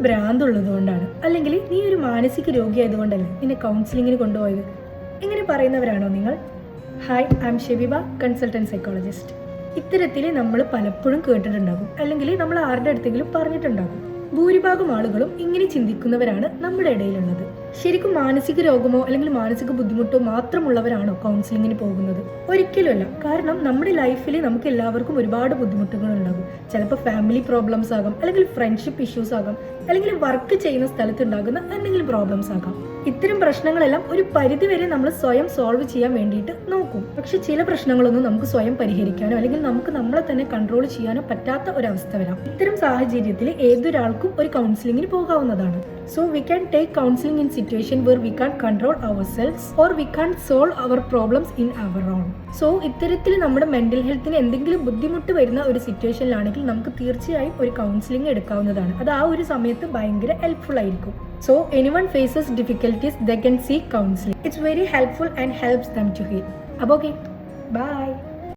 ഭ്രാന്തുള്ളത് കൊണ്ടാണ്, അല്ലെങ്കിൽ നീ ഒരു മാനസിക രോഗിയായതുകൊണ്ടല്ലേ നിന്നെ കൗൺസിലിങ്ങിന് കൊണ്ടുപോയത്, ഇങ്ങനെ പറയുന്നവരാണോ നിങ്ങൾ? Hi, I am Shebiba, consultant psychologist. ഇത്തരത്തിൽ നമ്മൾ പലപ്പോഴും കേട്ടിട്ടുണ്ടാകും, അല്ലെങ്കിൽ നമ്മൾ ആരുടെ അടുത്തെങ്കിലും പറഞ്ഞിട്ടുണ്ടാകും. ഭൂരിഭാഗം ആളുകളും ഇങ്ങനെ ചിന്തിക്കുന്നവരാണ് നമ്മുടെ ഇടയിലുള്ളത്. ശരിക്കും മാനസിക രോഗമോ അല്ലെങ്കിൽ മാനസിക ബുദ്ധിമുട്ടോ മാത്രമുള്ളവരാണോ കൗൺസിലിങ്ങിന് പോകുന്നത്? ഒരിക്കലുമല്ല. കാരണം നമ്മുടെ ലൈഫിൽ നമുക്ക് എല്ലാവർക്കും ഒരുപാട് ബുദ്ധിമുട്ടുകൾ ഉണ്ടാകും. ചിലപ്പോൾ ഫാമിലി പ്രോബ്ലംസ് ആകാം, അല്ലെങ്കിൽ ഫ്രണ്ട്ഷിപ്പ് ഇഷ്യൂസ് ആകാം, അല്ലെങ്കിൽ വർക്ക് ചെയ്യുന്ന സ്ഥലത്ത് ഉണ്ടാകുന്ന എന്തെങ്കിലും പ്രോബ്ലംസ് ആകാം. ഇത്തരം പ്രശ്നങ്ങളെല്ലാം ഒരു പരിധി വരെ നമ്മൾ സ്വയം സോൾവ് ചെയ്യാൻ വേണ്ടിയിട്ട് നോക്കും. പക്ഷെ ചില പ്രശ്നങ്ങളൊന്നും നമുക്ക് സ്വയം പരിഹരിക്കാനോ അല്ലെങ്കിൽ നമുക്ക് നമ്മളെ തന്നെ കൺട്രോൾ ചെയ്യാനോ പറ്റാത്ത ഒരവസ്ഥ വരാം. ഇത്തരം സാഹചര്യത്തിൽ ഏതൊരാൾക്കും ഒരു കൗൺസിലിങ്ങിന് പോകാവുന്നതാണ്. So we can take counseling in situation where we can't control ourselves or we can't solve our problems in our own. So ഇത്തരത്തിൽ നമ്മുടെ മെന്റൽ ഹെൽത്തിന് എന്തെങ്കിലും ബുദ്ധിമുട്ട് വരുന്ന ഒരു സിറ്റുവേഷനിലാണെങ്കിൽ നമുക്ക് തീർച്ചയായും ഒരു കൗൺസിലിംഗ് എടുക്കാവുന്നതാണ്. അത് ആ ഒരു സമയത്ത് ഭയങ്കര ഹെൽപ്ഫുൾ ആയിരിക്കും. So anyone faces difficulties, they can seek counseling. It's very helpful and helps them to heal. Okay, bye.